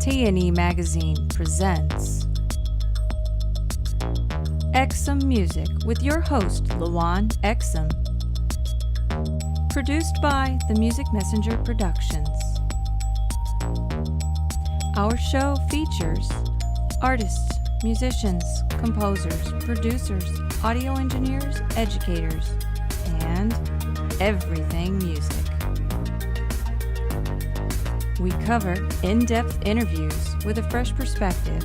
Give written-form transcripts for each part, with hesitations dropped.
T&E Magazine presents Exum Music with your host, Lawan Exum. Produced by the Music Messenger Productions. Our show features artists, musicians, composers, producers, audio engineers, educators, and everything music. We cover in-depth interviews with a fresh perspective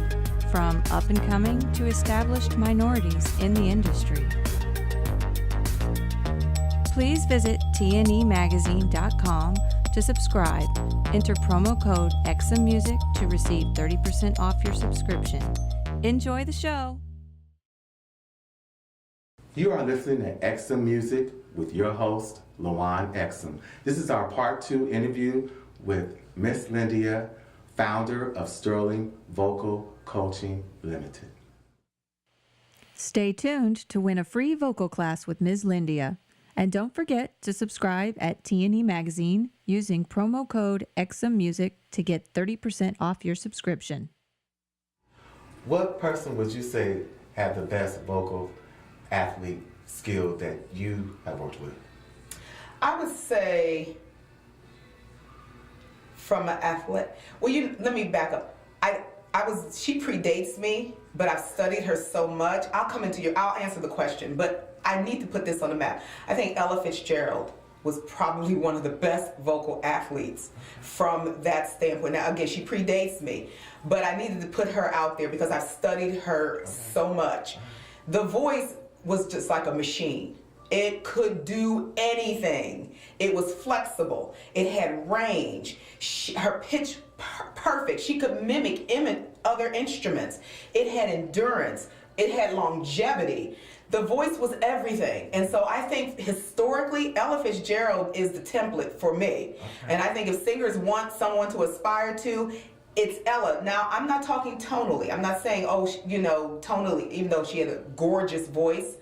from up-and-coming to established minorities in the industry. Please visit tnemagazine.com to subscribe. Enter promo code EXUMMUSIC to receive 30% off your subscription. Enjoy the show. You are listening to Exum Music with your host, Lawan Exum. This is our part 2 interview with Miss Lyndia, founder of Sterling Vocal Coaching Limited. Stay tuned to win a free vocal class with Ms. Lyndia. And don't forget to subscribe at T&E Magazine using promo code EXUMMUSIC to get 30% off your subscription. What person would you say had the best vocal athlete skill that you have worked with? I would say from an athlete, let me back up. She predates me, but I've studied her so much. I'll answer the question, but I need to put this on the map. I think Ella Fitzgerald was probably one of the best vocal athletes from that standpoint. Now, again, she predates me, but I needed to put her out there because I've studied her so much. The voice was just like a machine. It could do anything. It was flexible. It had range. Her pitch perfect. She could mimic other instruments. It had endurance. It had longevity. The voice was everything. And so I think historically, Ella Fitzgerald is the template for me. Okay. And I think if singers want someone to aspire to, it's Ella. Now, I'm not talking tonally. I'm not saying, tonally, even though she had a gorgeous voice.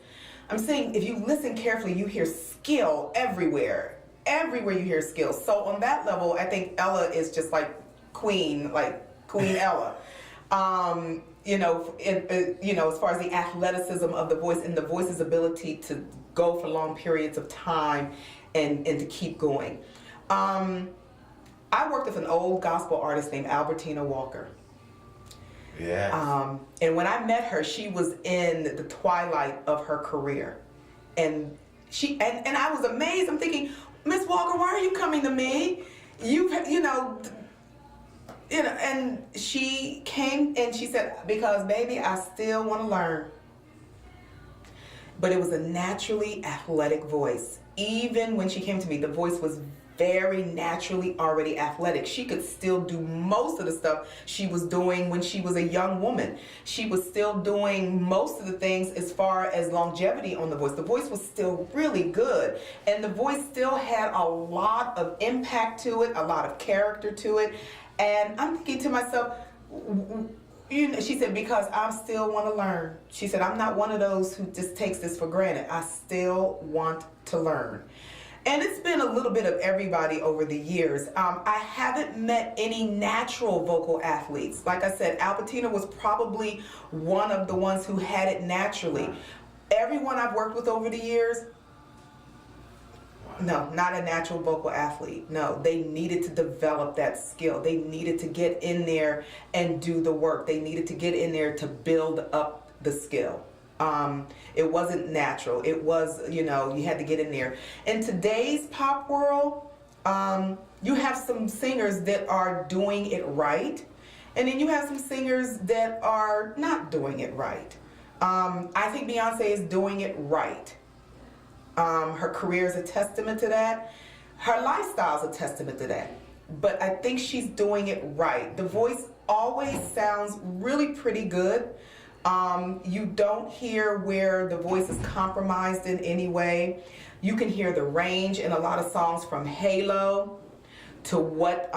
I'm saying if you listen carefully, you hear skill everywhere. Everywhere you hear skill. So on that level, I think Ella is just like Queen Ella. As far as the athleticism of the voice and the voice's ability to go for long periods of time and to keep going. I worked with an old gospel artist named Albertina Walker. Yeah. And when I met her, she was in the twilight of her career. And I was amazed. I'm thinking, Miss Walker, why are you coming to me? And she came and she said, because baby, I still want to learn. But it was a naturally athletic voice. Even when she came to me, the voice was very naturally already athletic. She could still do most of the stuff she was doing when she was a young woman. She was still doing most of the things as far as longevity on the voice. The voice was still really good. And the voice still had a lot of impact to it, a lot of character to it. And I'm thinking to myself, she said, because I still want to learn. She said, I'm not one of those who just takes this for granted. I still want to learn. And it's been a little bit of everybody over the years. I haven't met any natural vocal athletes. Like I said, Albertina was probably one of the ones who had it naturally. Everyone I've worked with over the years, no, not a natural vocal athlete. No, they needed to develop that skill. They needed to get in there and do the work. They needed to get in there to build up the skill. It wasn't natural. It was, you had to get in there. In today's pop world, you have some singers that are doing it right, and then you have some singers that are not doing it right. I think Beyonce is doing it right. Her career is a testament to that. Her lifestyle is a testament to that. But I think she's doing it right. The voice always sounds really pretty good. You don't hear where the voice is compromised in any way. You can hear the range in a lot of songs, from Halo to what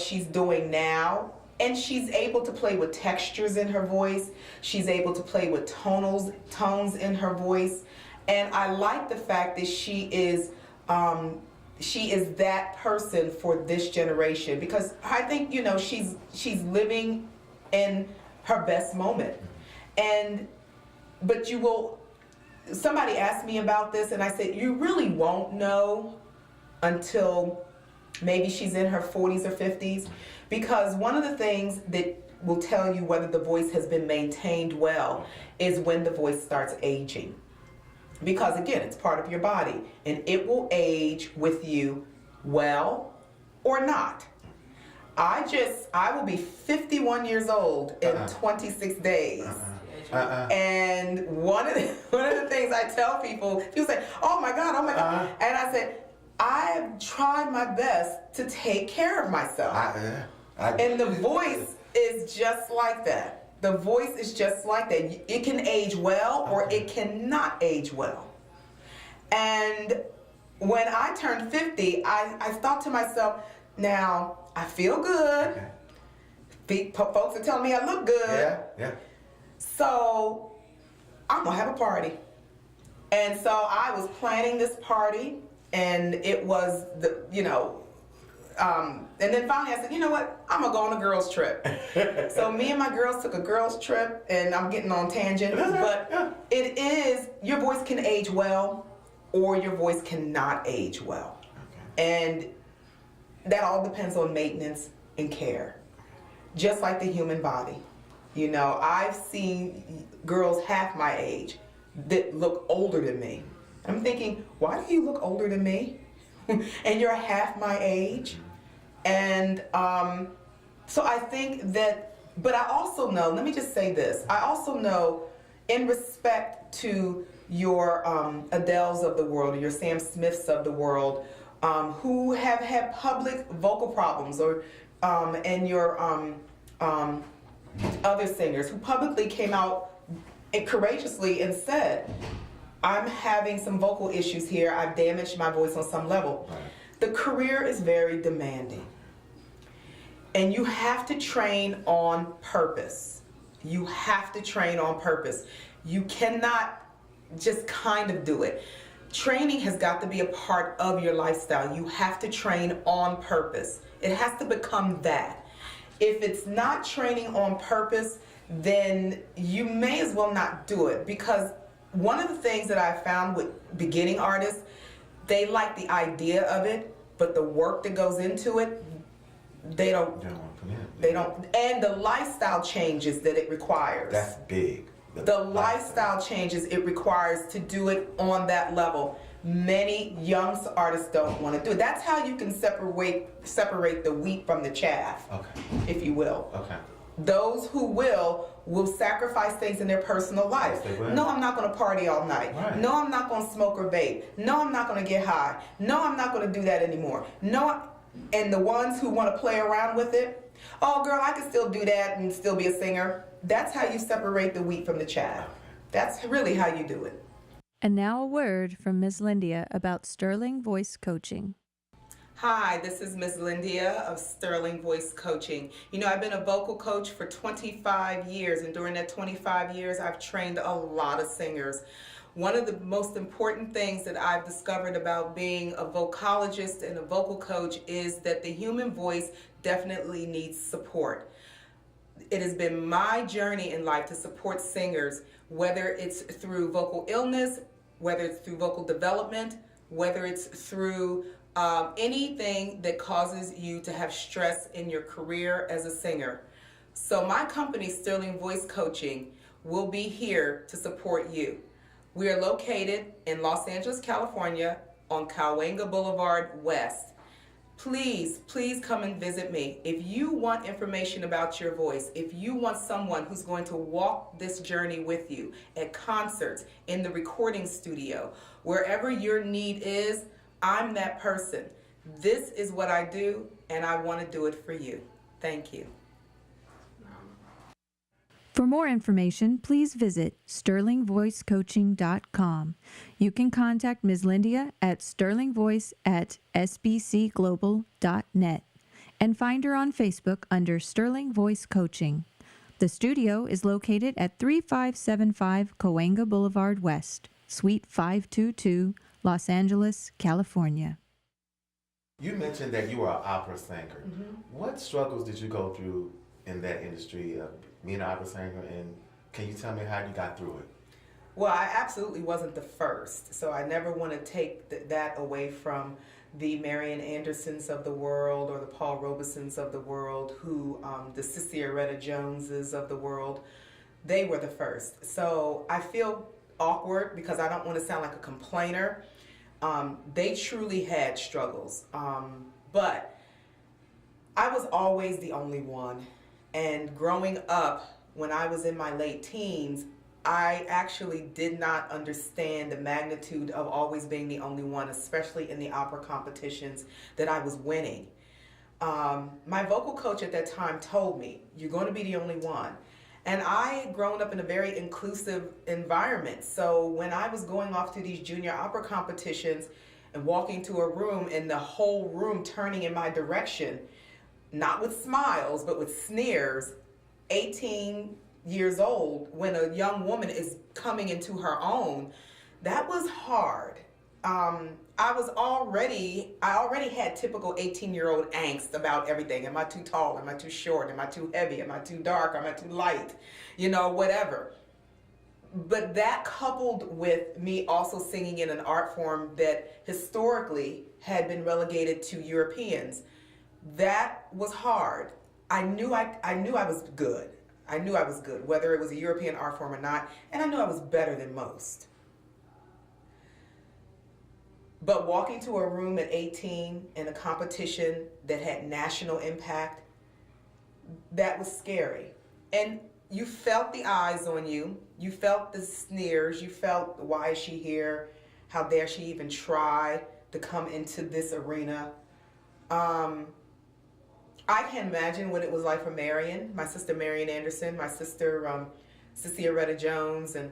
she's doing now. And she's able to play with textures in her voice. She's able to play with tones in her voice. And I like the fact that she is she is that person for this generation, because I think, you know, she's living in her best moment. But somebody asked me about this, and I said, you really won't know until maybe she's in her 40s or 50s, because one of the things that will tell you whether the voice has been maintained well is when the voice starts aging. Because again, it's part of your body, and it will age with you well or not. I will be 51 years old in 26 days. And one of the things I tell people say, oh my God. And I said, I've tried my best to take care of myself. And the voice is just like that. The voice is just like that. It can age well or it cannot age well. And when I turned 50, I thought to myself, now I feel good. Folks are telling me I look good. Yeah. So I'm gonna have a party. And so I was planning this party, and it was and then finally I said, you know what? I'm gonna go on a girls' trip. So me and my girls took a girls' trip, and I'm getting on tangent, but it is, your voice can age well, or your voice cannot age well. And that all depends on maintenance and care. Just like the human body. You know, I've seen girls half my age that look older than me. I'm thinking, why do you look older than me? And you're half my age. And so I think that, but I also know, let me just say this, I also know, in respect to your Adeles of the world, or your Sam Smiths of the world, who have had public vocal problems, or and your other singers who publicly came out courageously and said, I'm having some vocal issues here, I've damaged my voice on some level. The career is very demanding. And you have to train on purpose. You have to train on purpose. You cannot just kind of do it. Training has got to be a part of your lifestyle. You have to train on purpose. It has to become that. If it's not training on purpose, then you may as well not do it, because one of the things that I found with beginning artists, they like the idea of it, but the work that goes into it, they don't, and the lifestyle changes that it requires. That's big. The lifestyle changes it requires to do it on that level. Many young artists don't want to do it. That's how you can separate the wheat from the chaff, if you will. Those who will sacrifice things in their personal life. Yes, no, I'm not going to party all night. Right. No, I'm not going to smoke or vape. No, I'm not going to get high. No, I'm not going to do that anymore. No, and the ones who want to play around with it, oh girl, I can still do that and still be a singer. That's how you separate the wheat from the chaff. That's really how you do it. And now a word from Ms. Lyndia about Sterling Voice Coaching. Hi, this is Ms. Lyndia of Sterling Voice Coaching. You know, I've been a vocal coach for 25 years, and during that 25 years, I've trained a lot of singers. One of the most important things that I've discovered about being a vocologist and a vocal coach is that the human voice definitely needs support. It has been my journey in life to support singers, whether it's through vocal illness, whether it's through vocal development, whether it's through anything that causes you to have stress in your career as a singer. So my company, Sterling Voice Coaching, will be here to support you. We are located in Los Angeles, California, on Cahuenga Boulevard West. Please, please come and visit me. If you want information about your voice, if you want someone who's going to walk this journey with you at concerts, in the recording studio, wherever your need is, I'm that person. This is what I do, and I want to do it for you. Thank you. For more information, please visit sterlingvoicecoaching.com. You can contact Ms. Lyndia at sterlingvoice@sbcglobal.net and find her on Facebook under Sterling Voice Coaching. The studio is located at 3575 Cahuenga Boulevard West, Suite 522, Los Angeles, California. You mentioned that you were an opera singer. What struggles did you go through in that industry of being an opera singer, and can you tell me how you got through it? Well, I absolutely wasn't the first, so I never want to take that away from the Marian Andersons of the world or the Paul Robesons of the world, who the Sissy Joneses of the world. They were the first. So I feel awkward because I don't want to sound like a complainer. They truly had struggles, but I was always the only one. And growing up, when I was in my late teens, I actually did not understand the magnitude of always being the only one, especially in the opera competitions that I was winning. My vocal coach at that time told me, you're going to be the only one. And I had grown up in a very inclusive environment. So when I was going off to these junior opera competitions and walking to a room and the whole room turning in my direction, not with smiles, but with sneers, 18 years old, when a young woman is coming into her own, that was hard. I already had typical 18-year-old angst about everything. Am I too tall? Am I too short? Am I too heavy? Am I too dark? Am I too light? Whatever. But that coupled with me also singing in an art form that historically had been relegated to Europeans, that was hard. I knew I was good. I knew I was good, whether it was a European art form or not, and I knew I was better than most. But walking to a room at 18 in a competition that had national impact, that was scary. And you felt the eyes on you. You felt the sneers. You felt, why is she here? How dare she even try to come into this arena? I can imagine what it was like for Marian, my sister Marian Anderson, my sister Sissy Jones, and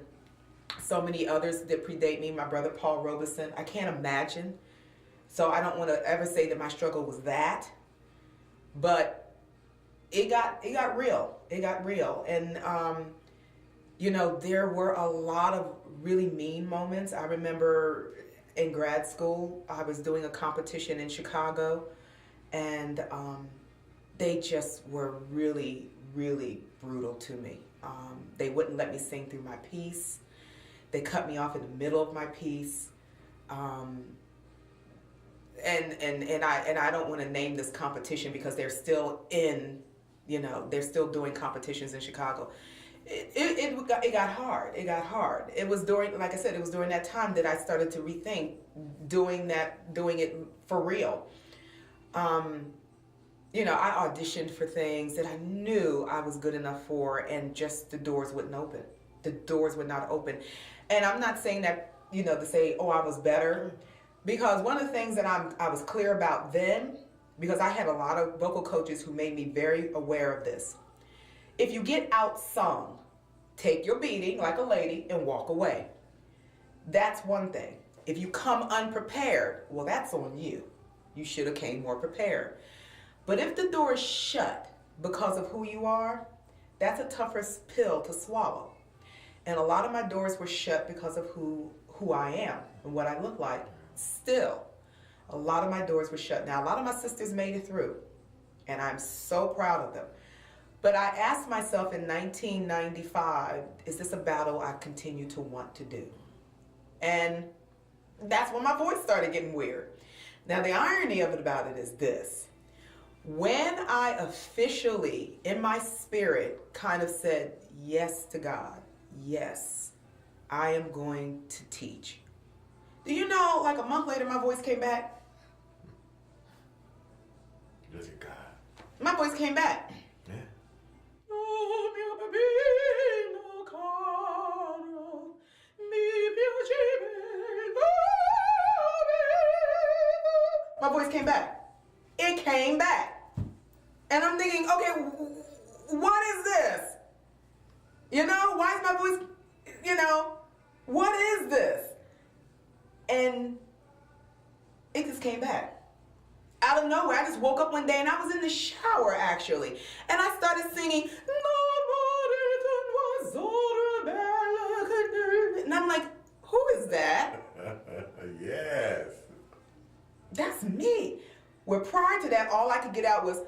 so many others that predate me, my brother Paul Robeson. I can't imagine. So I don't want to ever say that my struggle was that. But it got real. It got real. And, there were a lot of really mean moments. I remember in grad school, I was doing a competition in Chicago, and they just were really, really brutal to me. They wouldn't let me sing through my piece. They cut me off in the middle of my piece. And I don't want to name this competition because they're still they're still doing competitions in Chicago. It got hard. It got hard. It was during, like I said, it was during that time that I started to rethink doing it for real. I auditioned for things that I knew I was good enough for, and just the doors wouldn't open. The doors would not open. And I'm not saying that, to say, oh, I was better. Because one of the things that I was clear about then, because I had a lot of vocal coaches who made me very aware of this. If you get outsung, take your beating like a lady and walk away. That's one thing. If you come unprepared, well, that's on you. You should have came more prepared. But if the door is shut because of who you are, that's a tougher pill to swallow. And a lot of my doors were shut because of who I am and what I look like. Still, a lot of my doors were shut. Now, a lot of my sisters made it through, and I'm so proud of them. But I asked myself in 1995, is this a battle I continue to want to do? And that's when my voice started getting weird. Now, the irony of it about it is this. When I officially, in my spirit, kind of said yes to God, yes, I am going to teach. Do you know, like a month later, my voice came back? Look at God. My voice came back. Yeah. My voice came back. It came back. And I'm thinking, okay, what is this? Why is my voice, what is this? And it just came back. Out of nowhere, I just woke up one day and I was in the shower, actually. And I started singing, and I'm like, who is that? Yes. That's me. Where prior to that, all I could get out was,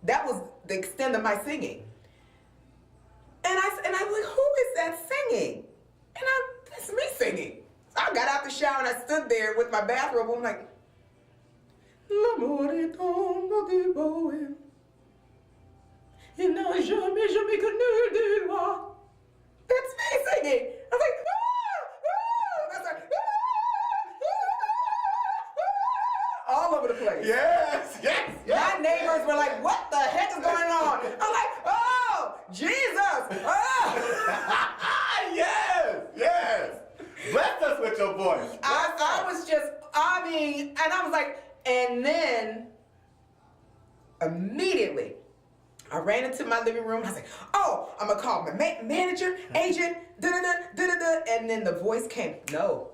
that was the extent of my singing. And I was like, who is that singing? And that's me singing. So I got out the shower and I stood there with my bathrobe. I'm like, l'amour est tombé du bohème. Il n'a jamais, jamais connu de loi. That's me singing. I was like, I was like, all over the place. Yes, yes, yes. My neighbors were like, what the heck is going on? I'm like, oh, Jesus. Oh. Yes. Bless us with your voice. I was just, and I was like, and then immediately I ran into my living room and I was like, oh, I'm going to call my manager, agent, and then the voice came, no,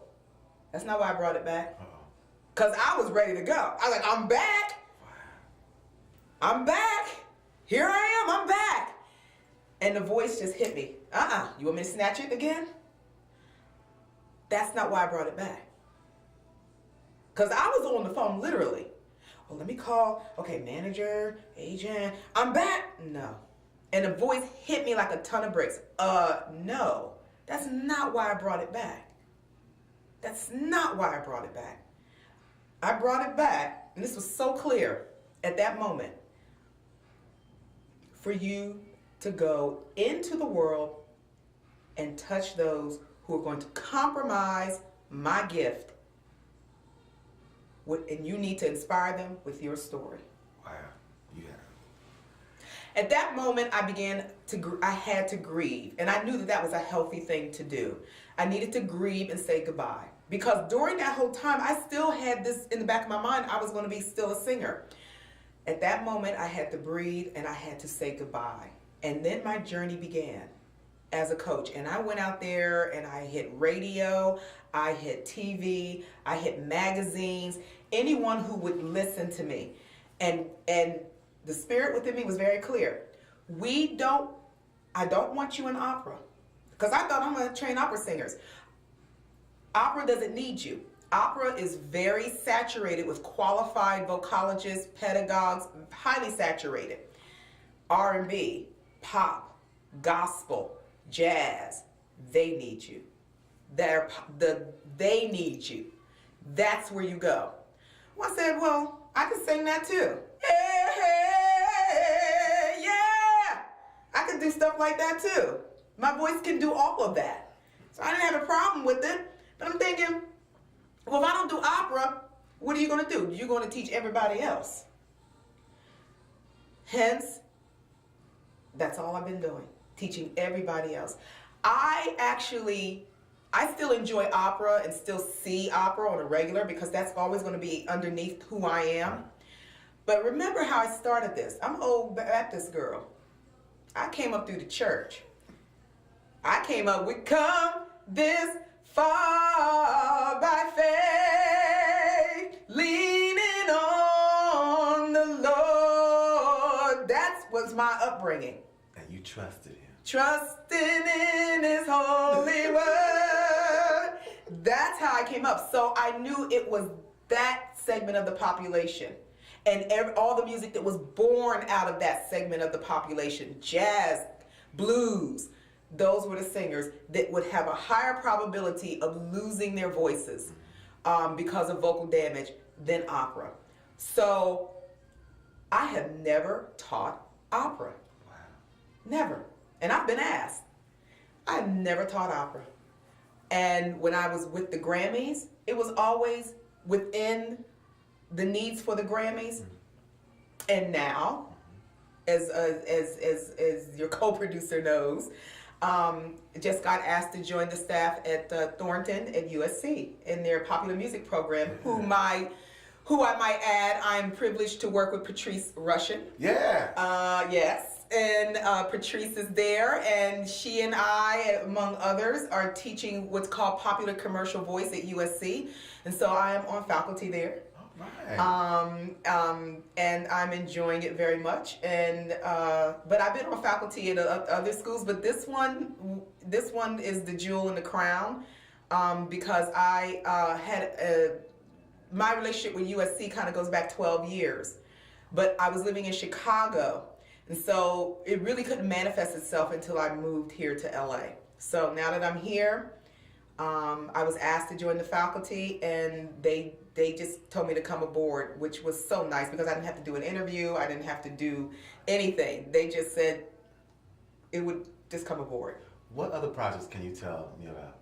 that's not why I brought it back. Because I was ready to go. I was like, I'm back. I'm back. Here I am. I'm back. And the voice just hit me. You want me to snatch it again? That's not why I brought it back. Because I was on the phone literally. Well, let me call, okay, manager, agent, I'm back. No. And the voice hit me like a ton of bricks. No. That's not why I brought it back. That's not why I brought it back. I brought it back, and this was so clear at that moment, for you to go into the world and touch those who are going to compromise my gift, and you need to inspire them with your story. Wow, yeah. At that moment, I had to grieve, and I knew that was a healthy thing to do. I needed to grieve and say goodbye. Because during that whole time, I still had this in the back of my mind, I was going to be still a singer. At that moment, I had to breathe and I had to say goodbye. And then my journey began as a coach. And I went out there and I hit radio, I hit TV, I hit magazines, anyone who would listen to me. And the spirit within me was very clear. I don't want you in opera. Because I thought I'm going to train opera singers. Opera doesn't need you. Opera is very saturated with qualified vocologists, pedagogues, highly saturated. R&B, pop, gospel, jazz, they need you. They need you. That's where you go. Well, I said, well, I can sing that too. Yeah. I can do stuff like that too. My voice can do all of that. So I didn't have a problem with it. But I'm thinking, well, if I don't do opera, what are you going to do? You're going to teach everybody else. Hence, that's all I've been doing, teaching everybody else. I still enjoy opera and still see opera on a regular because that's always going to be underneath who I am. But remember how I started this. I'm an old Baptist girl. I came up through the church. I came up, we come this far by faith, leaning on the Lord. That was my upbringing. And you trusted him. Trusting in his holy word. That's how I came up. So I knew it was that segment of the population. And all the music that was born out of that segment of the population, jazz, blues, those were the singers that would have a higher probability of losing their voices because of vocal damage than opera. So I have never taught opera. Wow. Never. And I've been asked. I've never taught opera. And when I was with the Grammys, it was always within the needs for the Grammys. And now, as your co-producer knows, just got asked to join the staff at Thornton at USC in their popular music program, who I might add, I'm privileged to work with Patrice Rushen. Yeah. Yes. And Patrice is there, and she and I, among others, are teaching what's called popular commercial voice at USC. And so I am on faculty there. Right. And I'm enjoying it very much. And but I've been on faculty at other schools, but this one is the jewel in the crown, because I had my relationship with USC kind of goes back 12 years. But I was living in Chicago, and so it really couldn't manifest itself until I moved here to LA. So now that I'm here, I was asked to join the faculty, and they just told me to come aboard, which was so nice because I didn't have to do an interview. I didn't have to do anything. They just said it would just come aboard. What other projects can you tell me about?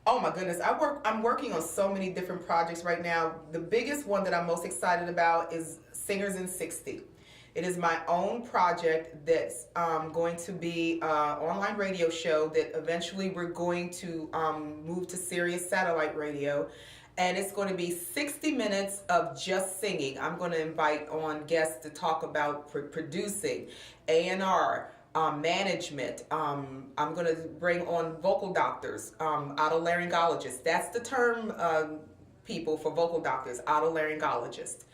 Oh my goodness, I'm working on so many different projects right now. The biggest one that I'm most excited about is Singers in 60. It is my own project that's going to be an online radio show that eventually we're going to move to Sirius satellite radio. And it's going to be 60 minutes of just singing. I'm going to invite on guests to talk about producing, A&R, management. I'm going to bring on vocal doctors, otolaryngologists. That's the term, people, for vocal doctors, otolaryngologists.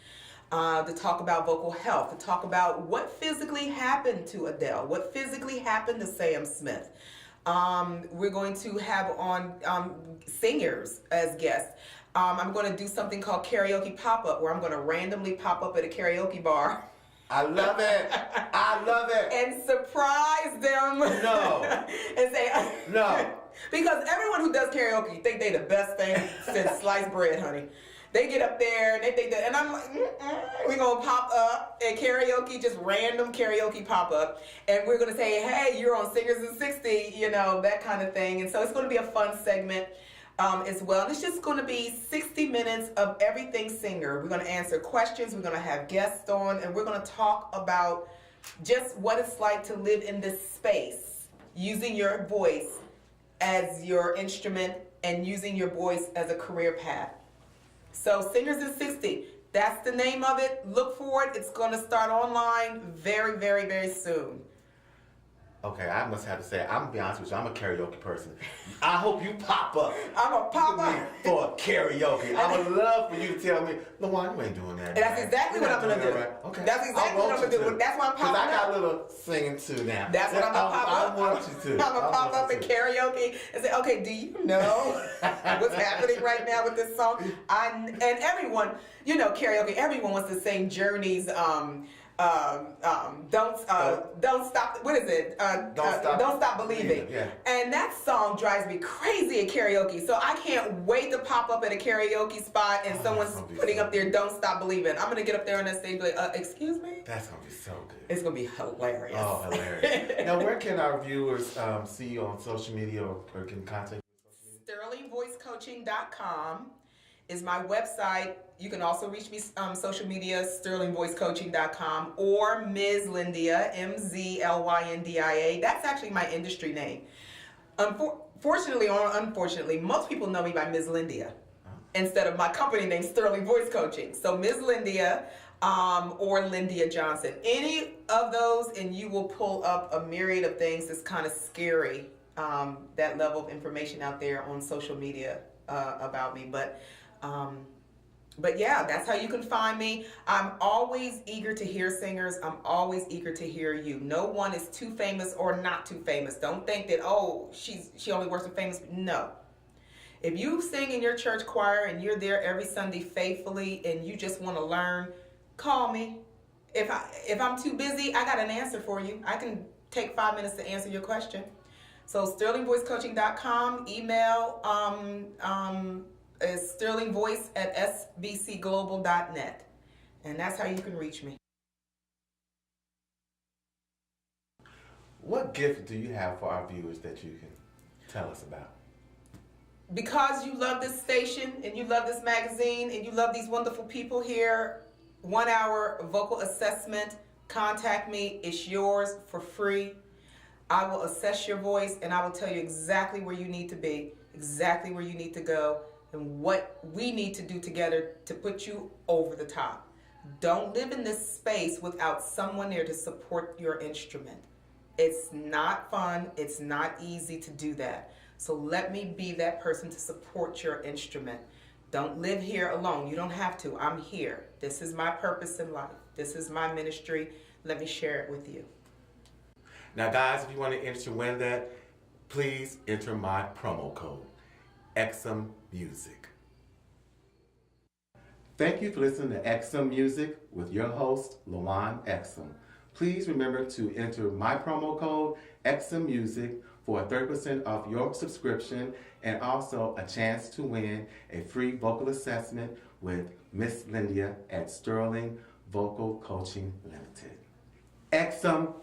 To talk about vocal health, to talk about what physically happened to Adele, what physically happened to Sam Smith. We're going to have on singers as guests. I'm going to do something called karaoke pop-up, where I'm going to randomly pop up at a karaoke bar. I love it. I love it. And surprise them. No. And say, no. Because everyone who does karaoke think they the best thing since sliced bread, honey. They get up there and they think that, and I'm like, we're going to pop up at karaoke, just random karaoke pop up. And we're going to say, hey, you're on Singers in 60, you know, that kind of thing. And so it's going to be a fun segment as well. And it's just going to be 60 minutes of everything singer. We're going to answer questions. We're going to have guests on, and we're going to talk about just what it's like to live in this space, using your voice as your instrument and using your voice as a career path. So Singers in 60, that's the name of it. Look for it. It's going to start online very, very, very soon. Okay, I must have to say, I'm going to be honest with you, I'm a karaoke person. I hope you pop up. I'm going to pop up. For karaoke. I would love for you to tell me, LaJuan, you ain't doing that. And that's exactly what I'm going to do. Right. Okay. That's exactly what I'm going to do. That's why I'm popping up. Because I got a little singing too now. That's what I'm going to pop up. I want you to. I'm going to pop up in karaoke and say, okay, do you know what's happening right now with this song? And everyone, you know, karaoke, everyone wants to sing Journey's don't stop. What is it? Don't stop believing. Yeah. And that song drives me crazy at karaoke. So I can't wait to pop up at a karaoke spot and someone's putting up there "Don't Stop Believing." I'm gonna get up there on that stage and be like, "Excuse me." That's gonna be so good. It's gonna be hilarious. Oh, hilarious! Now, where can our viewers see you on social media or can contact you? SterlingVoiceCoaching.com is my website. You can also reach me social media, SterlingVoiceCoaching.com, or Ms. Lyndia, MZLYNDIA. That's actually my industry name. Fortunately or unfortunately, most people know me by Ms. Lyndia instead of my company name, Sterling Voice Coaching. So Ms. Lyndia or Lyndia Johnson. Any of those, and you will pull up a myriad of things that's kind of scary, that level of information out there on social media about me. But yeah, that's how you can find me. I'm always eager to hear singers. I'm always eager to hear you. No one is too famous or not too famous. Don't think that, oh, she only works with famous. No. If you sing in your church choir and you're there every Sunday faithfully and you just want to learn, call me. If I'm too busy, I got an answer for you. I can take 5 minutes to answer your question. So SterlingVoiceCoaching.com, email is sterlingvoice@sbcglobal.net. And that's how you can reach me. What gift do you have for our viewers that you can tell us about? Because you love this station and you love this magazine and you love these wonderful people here, 1 hour vocal assessment, contact me. It's yours for free. I will assess your voice and I will tell you exactly where you need to be, exactly where you need to go, and what we need to do together to put you over the top. Don't live in this space without someone there to support your instrument. It's not fun. It's not easy to do that. So let me be that person to support your instrument. Don't live here alone. You don't have to. I'm here. This is my purpose in life. This is my ministry. Let me share it with you. Now, guys, if you want to enter to win that, please enter my promo code, Exum Music. Thank you for listening to Exum Music with your host, Lawan Exum. Please remember to enter my promo code, Exum Music, for a 30% off your subscription and also a chance to win a free vocal assessment with Miss Lyndia at Sterling Vocal Coaching Limited. Exum